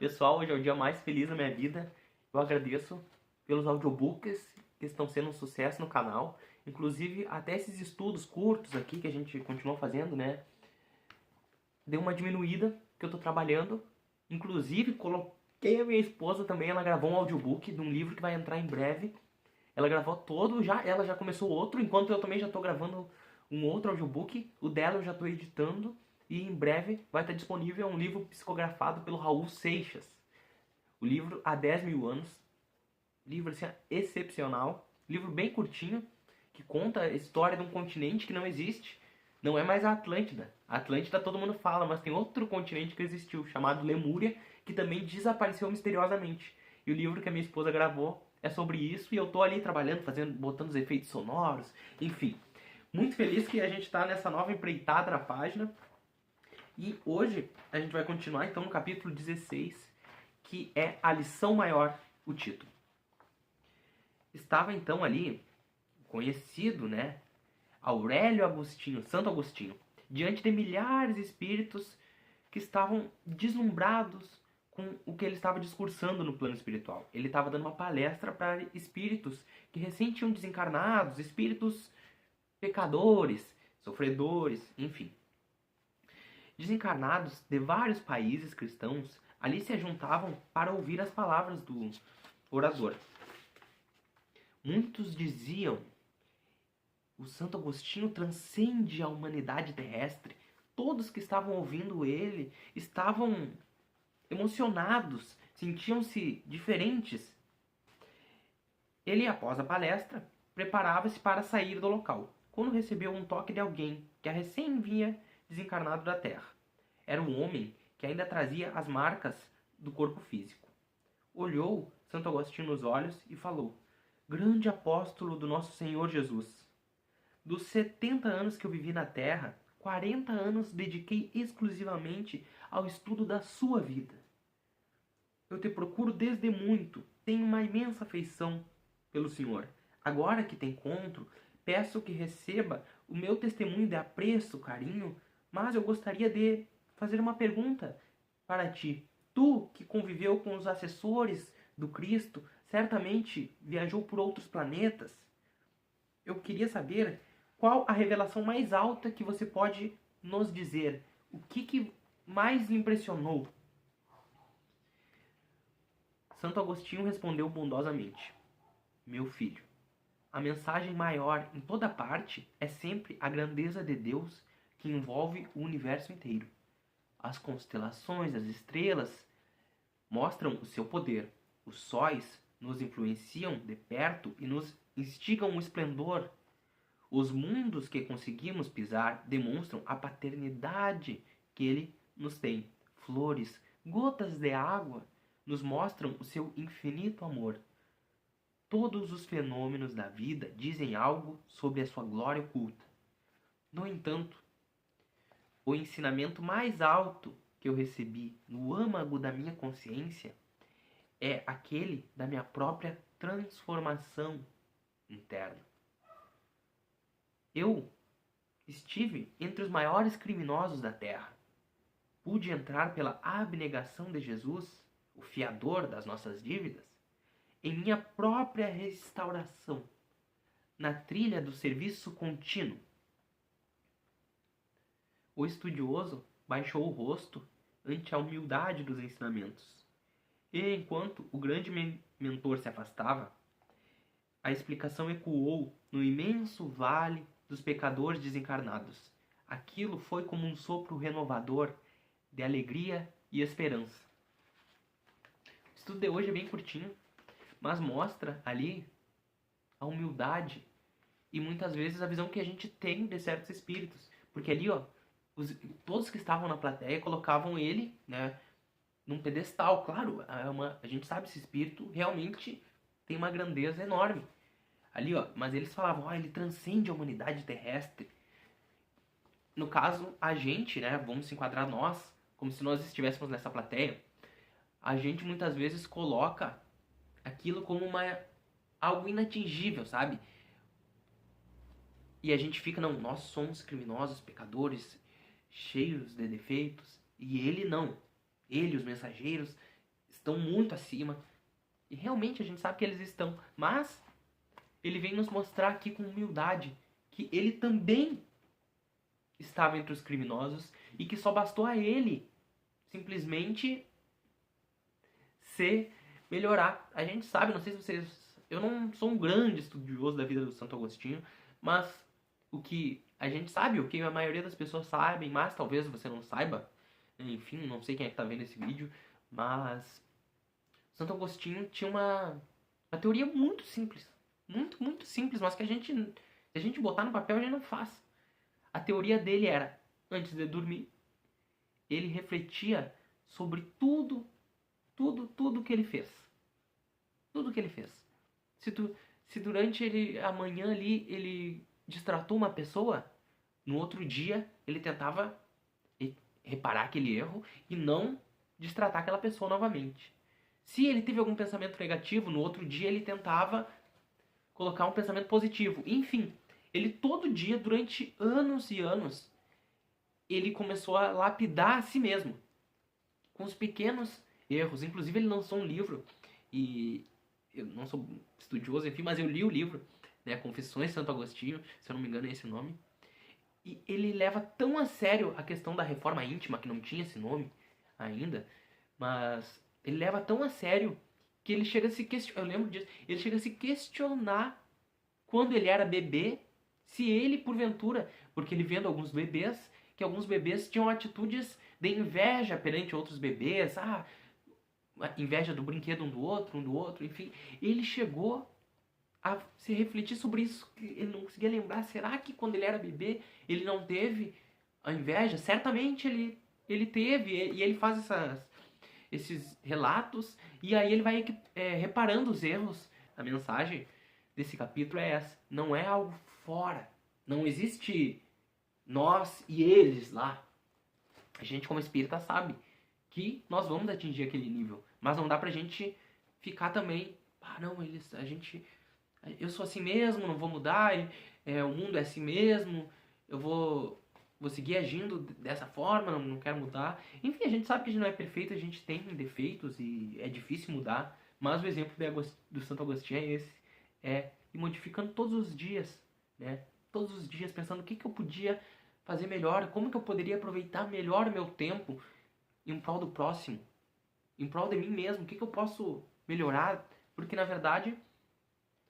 Pessoal, hoje é o dia mais feliz da minha vida. Eu agradeço pelos audiobooks que estão sendo um sucesso no canal. Inclusive, até esses estudos curtos aqui que a gente continua fazendo, né? Deu uma diminuída, que eu tô trabalhando. Inclusive, coloquei a minha esposa também, ela gravou um audiobook de um livro que vai entrar em breve. Ela gravou todo, ela já começou outro, enquanto eu também já tô gravando um outro audiobook. O dela eu já tô editando. E em breve vai estar disponível um livro psicografado pelo Raul Seixas. O livro Há 10 Mil Anos. Livro assim, excepcional. Livro bem curtinho, que conta a história de um continente que não existe. Não é mais a Atlântida. A Atlântida todo mundo fala, mas tem outro continente que existiu, chamado Lemúria, que também desapareceu misteriosamente. E o livro que a minha esposa gravou é sobre isso, e eu tô ali trabalhando, botando os efeitos sonoros, enfim. Muito feliz que a gente está nessa nova empreitada na página. E hoje a gente vai continuar então no capítulo 16, que é a lição maior, o título. Estava então ali, conhecido, né, Aurélio Agostinho, Santo Agostinho, diante de milhares de espíritos que estavam deslumbrados com o que ele estava discursando no plano espiritual. Ele estava dando uma palestra para espíritos que recém tinham desencarnados, espíritos pecadores, sofredores, enfim. Desencarnados de vários países cristãos ali se juntavam para ouvir as palavras do orador. Muitos diziam: o Santo Agostinho transcende a humanidade terrestre. Todos que estavam ouvindo ele estavam emocionados, sentiam-se diferentes. Ele, após a palestra, preparava-se para sair do local, quando recebeu um toque de alguém que a recém vinha desencarnado da terra. Era um homem que ainda trazia as marcas do corpo físico. Olhou Santo Agostinho nos olhos e falou: grande apóstolo do nosso Senhor Jesus, dos 70 anos que eu vivi na terra, 40 anos dediquei exclusivamente ao estudo da sua vida. Eu te procuro desde muito, tenho uma imensa afeição pelo Senhor. Agora que te encontro, peço que receba o meu testemunho de apreço, carinho, mas eu gostaria de fazer uma pergunta para ti. Tu, que conviveu com os assessores do Cristo, certamente viajou por outros planetas. Eu queria saber qual a revelação mais alta que você pode nos dizer. O que mais lhe impressionou? Santo Agostinho respondeu bondosamente: meu filho, a mensagem maior em toda parte é sempre a grandeza de Deus que envolve o universo inteiro. As constelações, as estrelas mostram o seu poder. Os sóis nos influenciam de perto e nos instigam o esplendor. Os mundos que conseguimos pisar demonstram a paternidade que ele nos tem. Flores, gotas de água, nos mostram o seu infinito amor. Todos os fenômenos da vida dizem algo sobre a sua glória oculta. No entanto, o ensinamento mais alto que eu recebi no âmago da minha consciência é aquele da minha própria transformação interna. Eu estive entre os maiores criminosos da terra. Pude entrar pela abnegação de Jesus, o fiador das nossas dívidas, em minha própria restauração, na trilha do serviço contínuo. O estudioso baixou o rosto ante a humildade dos ensinamentos. E enquanto o grande mentor se afastava, a explicação ecoou no imenso vale dos pecadores desencarnados. Aquilo foi como um sopro renovador de alegria e esperança. O estudo de hoje é bem curtinho, mas mostra ali a humildade e muitas vezes a visão que a gente tem de certos espíritos. Porque ali, todos que estavam na plateia colocavam ele, né, num pedestal. Claro, a gente sabe esse espírito realmente tem uma grandeza enorme. Ali, mas eles falavam: ele transcende a humanidade terrestre. No caso, a gente, né, vamos se enquadrar nós, como se nós estivéssemos nessa plateia. A gente muitas vezes coloca aquilo como algo inatingível, sabe? E a gente fica: não, nós somos criminosos, pecadores, cheios de defeitos. E ele não. Ele, os mensageiros, estão muito acima. E realmente a gente sabe que eles estão. Mas ele vem nos mostrar aqui com humildade que ele também estava entre os criminosos e que só bastou a ele simplesmente se melhorar. A gente sabe, não sei se vocês... Eu não sou um grande estudioso da vida do Santo Agostinho, mas o que a gente sabe, o que a maioria das pessoas sabem, mas talvez você não saiba, enfim, não sei quem é que tá vendo esse vídeo, mas Santo Agostinho tinha uma teoria muito simples, muito simples, mas que se a gente botar no papel, a gente não faz. A teoria dele era, antes de dormir, ele refletia sobre tudo que ele fez. Tudo que ele fez. Se durante a manhã ali ele distratou uma pessoa, no outro dia ele tentava reparar aquele erro e não distratar aquela pessoa novamente. Se ele teve algum pensamento negativo, no outro dia ele tentava colocar um pensamento positivo. Enfim, ele todo dia, durante anos e anos, ele começou a lapidar a si mesmo. Com os pequenos erros. Inclusive ele lançou um livro, e eu não sou estudioso, enfim, mas eu li o livro, né, Confissões de Santo Agostinho, se eu não me engano é esse o nome. E ele leva tão a sério a questão da reforma íntima, que não tinha esse nome ainda, mas ele leva tão a sério que ele chega a se questionar, eu lembro disso, ele chega a se questionar quando ele era bebê, se ele, porventura, porque ele vendo alguns bebês, que alguns bebês tinham atitudes de inveja perante outros bebês, inveja do brinquedo um do outro, enfim. Ele chegou a se refletir sobre isso, que ele não conseguia lembrar. Será que quando ele era bebê ele não teve a inveja? Certamente ele teve, e ele faz esses relatos, e aí ele vai reparando os erros. A mensagem desse capítulo é essa: não é algo fora, não existe nós e eles lá. A gente como espírita sabe que nós vamos atingir aquele nível, mas não dá pra gente ficar também, não, eu sou assim mesmo, não vou mudar, o mundo é assim mesmo, eu vou seguir agindo dessa forma, não quero mudar. Enfim, a gente sabe que a gente não é perfeito, a gente tem defeitos e é difícil mudar, mas o exemplo do Santo Agostinho é esse, ir modificando todos os dias, né? Todos os dias pensando o que eu podia fazer melhor, como que eu poderia aproveitar melhor o meu tempo em prol do próximo, em prol de mim mesmo, o que eu posso melhorar, porque na verdade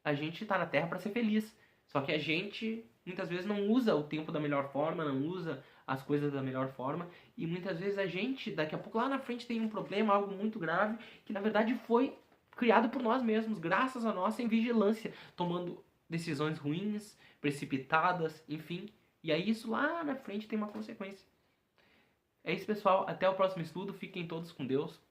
a gente está na Terra para ser feliz, só que a gente muitas vezes não usa o tempo da melhor forma, não usa as coisas da melhor forma, e muitas vezes a gente, daqui a pouco lá na frente tem um problema, algo muito grave, que na verdade foi criado por nós mesmos, graças à nossa invigilância, tomando decisões ruins, precipitadas, enfim, e aí isso lá na frente tem uma consequência. É isso, pessoal. Até o próximo estudo. Fiquem todos com Deus.